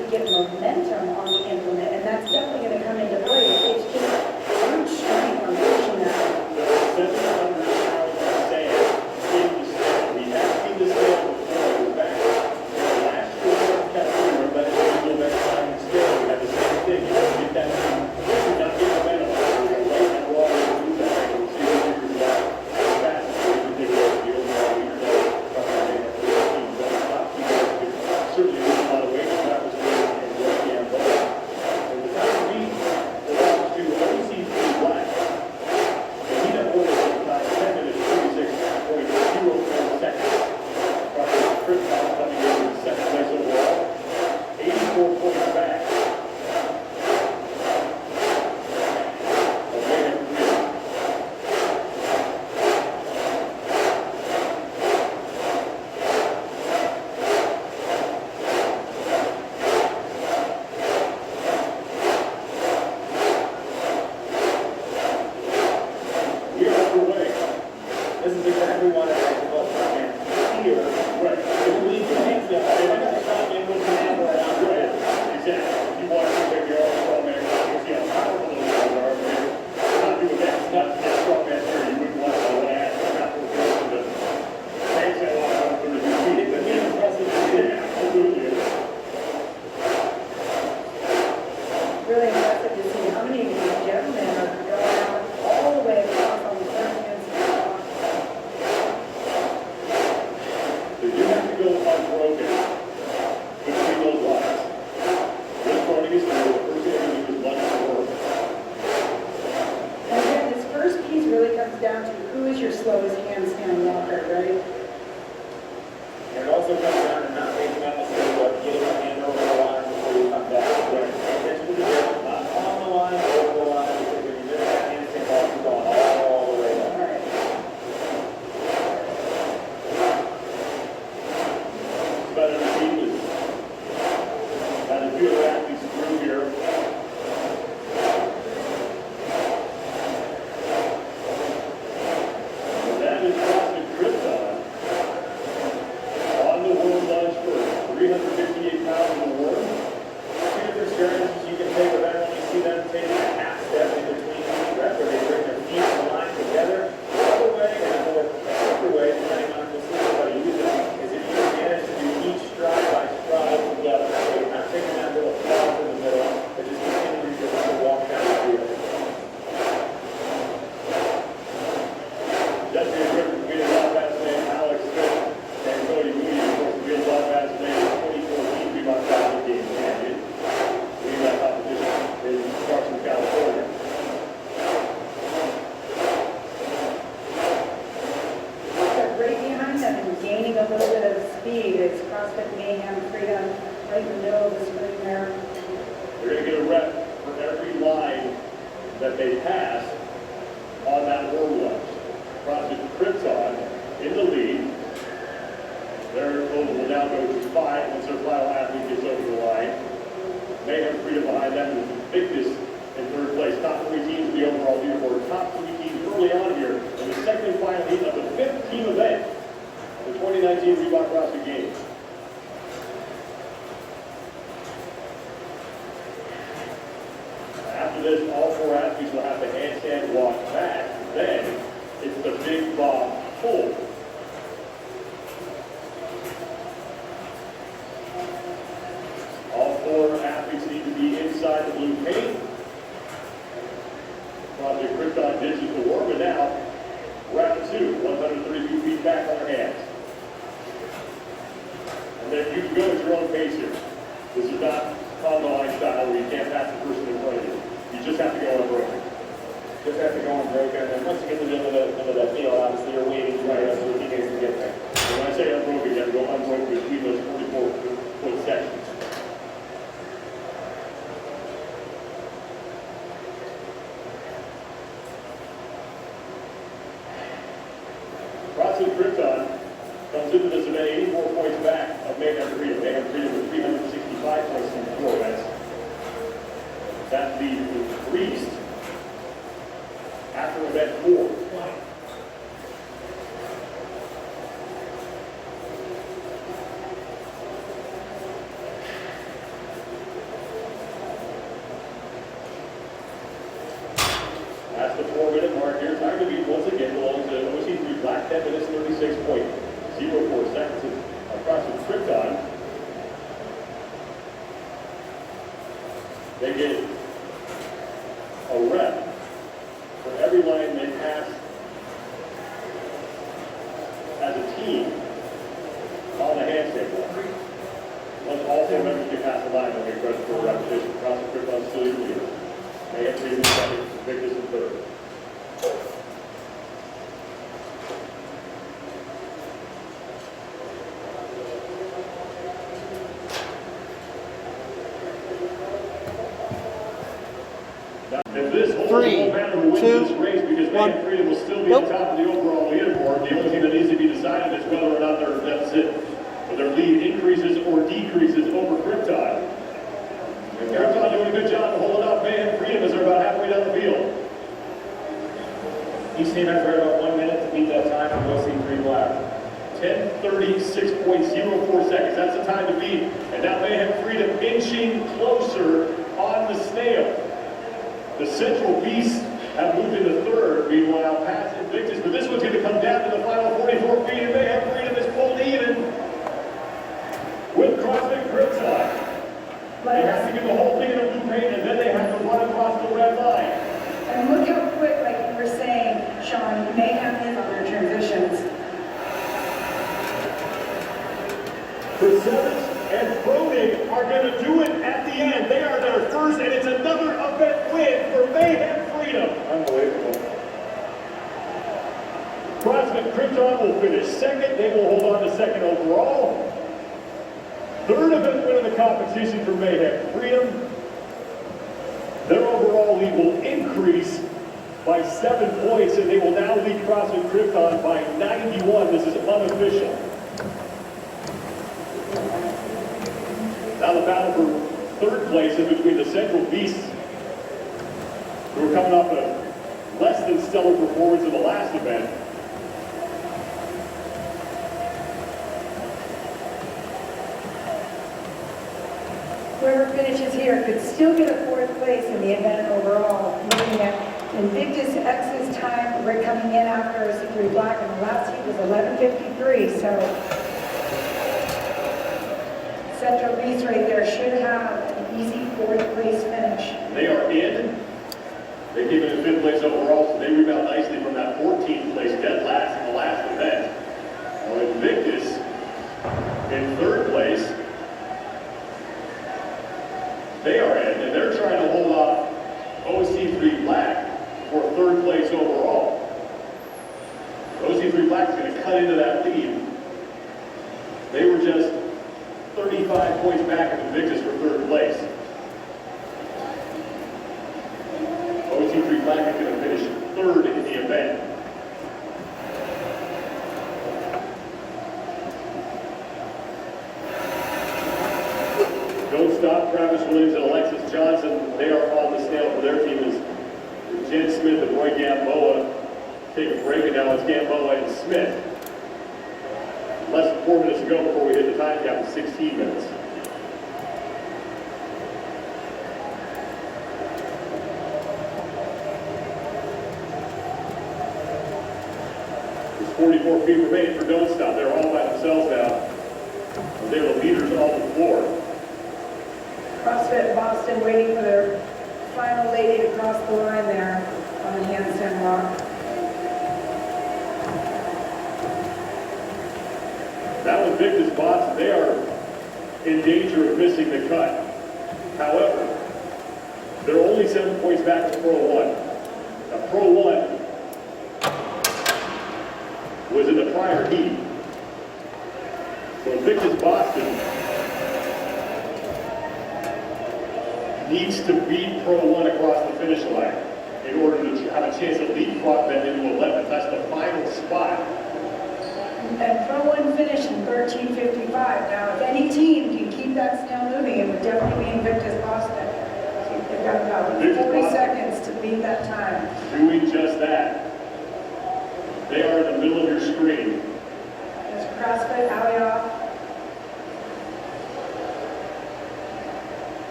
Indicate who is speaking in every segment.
Speaker 1: actually get momentum on the implement, and that's definitely going to come into play. It's just brute strength on pushing that.
Speaker 2: 700 pounds of sand in the sand. We have seen the sand before. We're back. Last year, we were California, but it's a little bit time and scale. We had the same thing. You have to get that thing. You not get momentum. We're going to wait and water to do that. We'll see what figures it out. Fast. We can take it over the overall leader. Certainly lose a lot of weight. That was good. And work the umbrella. And the time we belongs to OCC Black. And he done over time 10 minutes 36.04 seconds. Chris Powell coming in second place overall. 84 points back. This is exactly what I like about Froendt here. Right. If we leave your hands down, they're not going to stop in with the hammer around your head. Exactly. You want to take your own strong man. You see how powerful those guys are. Not doing that. It's not that strong man here. You wouldn't want to ask. I'm not going to go to the tanks that want to go to the feet. But it's impressive to see. Absolutely.
Speaker 1: Really impressive to see how many of these gentlemen are going out all the way across on the front.
Speaker 2: You have to go unbroken between those lines. This morning is the first thing you do is lunge forward.
Speaker 1: And again, this first piece really comes down to who is your slowest handstand walker, right?
Speaker 3: And it also comes down to not making that mistake of getting a hand over the line before you come back. Right. Pay attention to the grip, not on the line, over the line, because when you miss that handstand ball, you're going all the way down.
Speaker 1: All right.
Speaker 2: Better to see this. Got a few of the athletes through here. And that is Froendt Krypton on the world lunge for 358 pounds in the world.
Speaker 3: Two different strategies you can take with that when you see them taking a half step in between each rep, where they bring their feet and line together, the other way, and a more quicker way, depending on the system that you use it, is if you can manage to do each stride by stride together. So you're not taking that little pause in the middle, but just continuing to walk down the field.
Speaker 2: Definitely a difference between a lot fast man, Alex Smith, and Cody Moody. Of course, the real lot fast man, 2014 Fremont Classic Games champion. Leading that competition in Carson, California.
Speaker 1: Right behind them and gaining a little bit of speed. It's CrossFit Mayhem Freedom right in the middle of the screen there.
Speaker 2: They're going to get a rep for every line that they pass on that world lunge. CrossFit Krypton in the lead. Their total will now go to 5 once their final athlete gets over the line. Mayhem Freedom behind them with Victus in third place. Top 3 teams in the overall leaderboard. Top 3 teams early on here in the second and final heat of the 5th team event, the 2019 Reebok CrossFit Games. After this, all 4 athletes will have to handstand walk back. Then it's the big bob pull. All 4 athletes need to be inside the blue paint. Project Krypton ditches the war, but now round 2, 132 feet back on their hands. And then you can go at your own pace here. This is not conga line style where you can't pass the person in front of you. You just have to go unbroken.
Speaker 3: Just have to go unbroken, and then once you get to the end of that field, obviously you're waiting for the teammates to get there.
Speaker 2: And when I say unbroken, you have to go unbroken between those 44-foot sections. CrossFit Krypton comes into this event 84 points back of Mayhem Freedom. Mayhem Freedom with 365 points in the floor. That's the increased after event 4. the line, don't get credit for a repetition. CrossFit Krypton still your leader. Mayhem Freedom in second, Victus in third. If this holds, it won't matter who wins this race because Mayhem Freedom will still be on top of the overall leaderboard. The only thing that needs to be decided is whether or not their deficit or their lead increases or decreases over Krypton. And Krypton doing a good job of holding off Mayhem Freedom as they're about halfway down the field.
Speaker 3: Each team has right about 1 minute to beat that time on OC3 Black.
Speaker 2: 10:36.04 seconds. That's the time to beat. And now Mayhem Freedom inching closer on the snail. The Central Beasts have moved into third, meanwhile, past Invictus. But this one's going to come down to the final 44 feet, and Mayhem Freedom is pulled even with CrossFit Krypton. They have to get the whole thing in a blue paint, and then they have to run across the red line.
Speaker 1: And look how quick, like you were saying, Sean, Mayhem is on their transitions.
Speaker 2: Perseverance and Froendt are going to do it at the end. They are their first, and it's another event win for Mayhem Freedom.
Speaker 3: Unbelievable.
Speaker 2: CrossFit Krypton will finish second. They will hold on to second overall. Third event win of the competition for Mayhem Freedom. Their overall lead will increase by 7 points, and they will now lead CrossFit Krypton by 91. This is unofficial. Now the battle for third place is between the Central Beasts, who are coming off a less than stellar performance in the last event.
Speaker 1: Whoever finishes here could still get a fourth place in the event overall. Looking at Invictus X's time, we're coming in after C3 Black, and the last heat was 11:53, so Central Beast right there should have an easy fourth place finish.
Speaker 2: They are in. They came in 5th place overall, so they rebound nicely from that 14th place dead last in the last event. Now Invictus in 3rd place. They are in, and they're trying to hold off OC3 Black for 3rd place overall. OC3 Black is going to cut into that lead. They were just 35 points back of Invictus for 3rd place. OC3 Black is going to finish 3rd in the event. Don't Stop, Travis Williams, and Alexis Johnson, they are on the snail for their team as Jen Smith and Roy Gamboa take a break, and now it's Gamboa and Smith. Less than 4 minutes to go before we hit the time cap of 16 minutes. There's 44 feet remaining for Don't Stop. They're all by themselves now. They're the leaders on the floor.
Speaker 1: CrossFit Boston waiting for their final lady to cross the line there on the handstand walk.
Speaker 2: Now Invictus Boston, they are in danger of missing the cut. However, they're only 7 points back from Pro 1. Now Pro 1 was in the prior heat. So Invictus Boston needs to beat Pro 1 across the finish line in order to have a chance to leapfrog them into 11th. That's the final spot.
Speaker 1: And Pro 1 finished in 13:55. Now, if any team can keep that snail moving, it would definitely be Invictus Boston. They've got about 40 seconds to beat that time.
Speaker 2: Doing just that. They are in the middle of your screen.
Speaker 1: There's CrossFit, Alioth.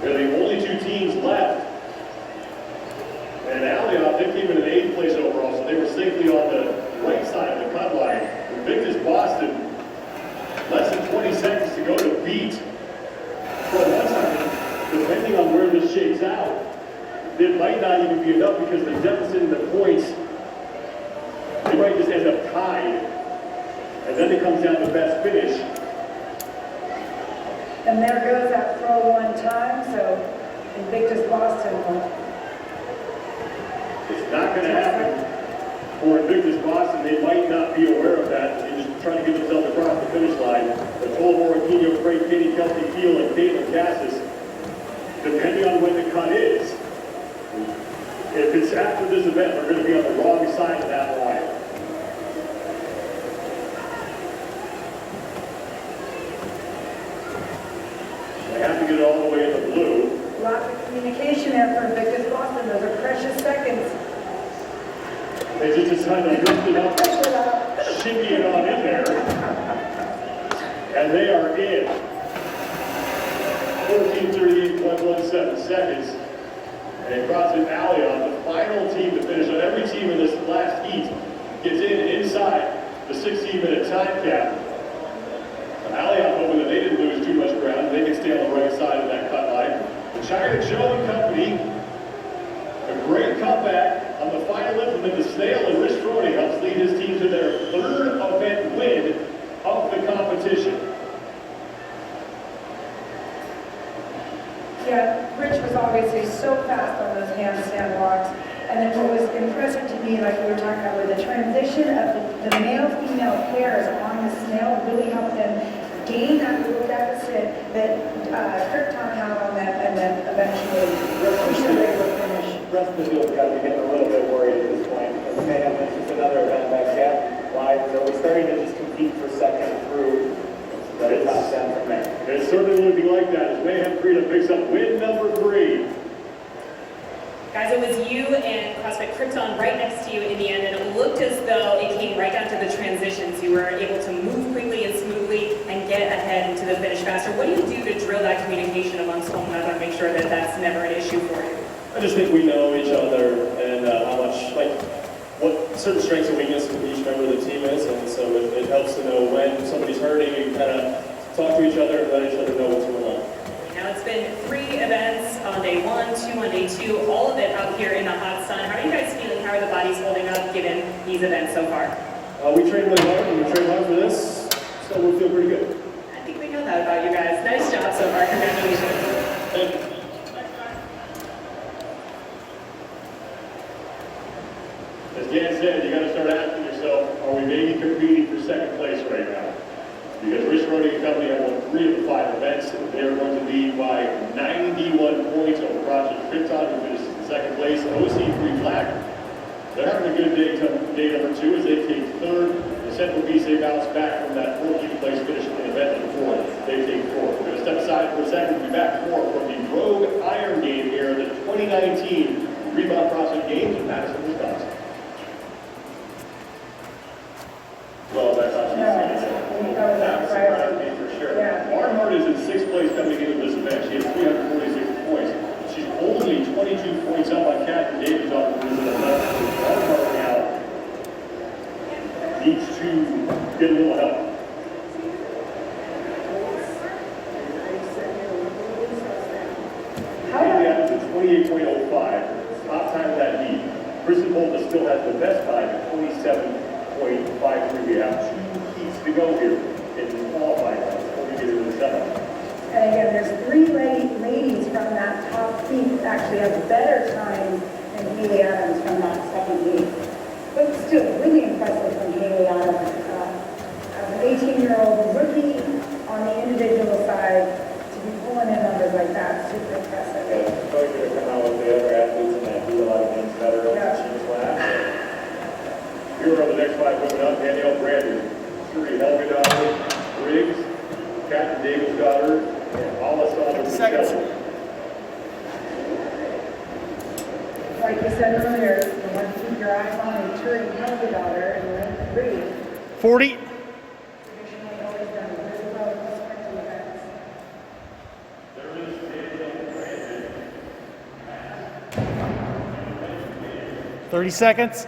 Speaker 2: They're the only 2 teams left. And Alioth, they came in 8th place overall, so they were safely on the right side of the cut line. Invictus Boston, less than 20 seconds to go to beat. Pro 1 time, depending on where this shakes out, it might not even be enough because the deficit in the points, they might just end up tied. And then it comes down to best finish.
Speaker 1: And there goes that throw one time, so Invictus Boston will.
Speaker 2: It's not going to happen for Invictus Boston. They might not be aware of that. They're just trying to get themselves across the finish line. The Colmore, Aquino, Freight, Katie, Kelsey, Field, and Caitlin Cassis, depending on when the cut is, if it's after this event, they're going to be on the wrong side of that line. They have to get it all the way in the blue.
Speaker 1: Lots of communication there for Invictus Boston. Those are precious seconds.
Speaker 2: They just decided to lift it up, shimmy it on in there, and they are in. 14:38.17 seconds. And CrossFit Allion, the final team to finish on every team in this last heat, gets inside the 16-minute time cap. Allion hoping that they didn't lose too much ground, they can stay on the right side of that cut line. The China Joe and Company, a great comeback on the final implement. The Snail and Rich Froendt helps lead his team to their third event win of the competition.
Speaker 1: Yeah, Rich was obviously so fast on those handstand walks. And then what was impressive to me, like we were talking about, with the transition of the male-female pairs on the Snail really helped them gain that little deficit that Krypton had on them, and then eventually push them to the finish.
Speaker 3: The rest of the field's got to be getting a little bit worried at this point. As Mayhem mentions, another event back yet. Live, so we're starting to just compete for second through. But it's not down from there.
Speaker 2: It's certainly looking like that as Mayhem Freedom picks up win number 3.
Speaker 4: Guys, it was you and CrossFit Krypton right next to you in the end, and it looked as though it came right down to the transitions. You were able to move quickly and smoothly and get ahead into the finish faster. What do you do to drill that communication amongst one another and make sure that that's never an issue for you?
Speaker 5: I just think we know each other and how much, like, what certain strengths and weaknesses each member of the team is, and so it helps to know when somebody's hurting. You kind of talk to each other and let each other know what's going on.
Speaker 4: Now it's been 3 events on day 1, 2 on day 2, all of it out here in the hot sun. How are you guys feeling? How are the bodies holding up given these events so far?
Speaker 5: We train really hard, and we train hard for this, so we feel pretty good.
Speaker 4: I think we know that about you guys. Nice job so far. Congratulations.
Speaker 5: Thank you.
Speaker 2: As Dan said, you got to start asking yourself, are we maybe competing for second place right now? Because Rich Froendt and Company have won 3 of the 5 events. They are going to lead by 91 points over Project Krypton, who finishes in second place. OC3 Flag, they're having a good day number 2 as they take third. The Central Beast, they bounce back from that 14th place finish in the event number 4. They take 4th. We're going to step aside for a second. We'll be back for more from the Rogue Iron Game here in the 2019 Rebound CrossFit Games in Madison, Wisconsin. Well, that's not that surprised me for sure.
Speaker 1: Yeah.
Speaker 2: Barnhart is in 6th place coming into this event. She has 346 points. She's only 22 points up on Catherine Davis off the visit of Barnhart now needs to get a little help. Haley Adams is 28.05. Top time of that heat. Kristen Bolton still has the best time at 27.53. We have 2 heats to go here in qualifying before we get into the 7th.
Speaker 1: And again, there's 3 ladies from that top heat that actually have better time than Haley Adams from that second heat. But still, really impressive from Haley Adams. As an 18-year-old rookie on the individual side, to be pulling in numbers like that, super impressive.
Speaker 3: It's probably going to come out with the other athletes in that do a lot of things better.
Speaker 1: Yeah.
Speaker 3: She just went after it.
Speaker 2: Here are the next 5 women up. Danielle Brandon, Suri Helga daughter, Briggs, Captain David's daughter, and Alessandra Michelle.
Speaker 1: Like you said earlier, you want to keep your eyes on and Turi Helga daughter and then Brady.
Speaker 6: 40.
Speaker 1: Traditionally always done really well in the sprinting events.
Speaker 2: There is Danielle Brandon.
Speaker 6: 30 seconds.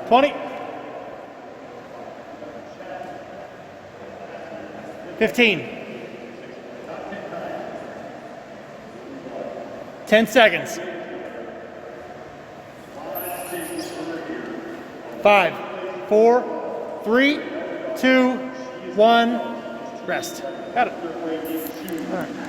Speaker 6: 20. 15. 10 seconds. 5, 4, 3, 2, 1. Rest. Got it. All right.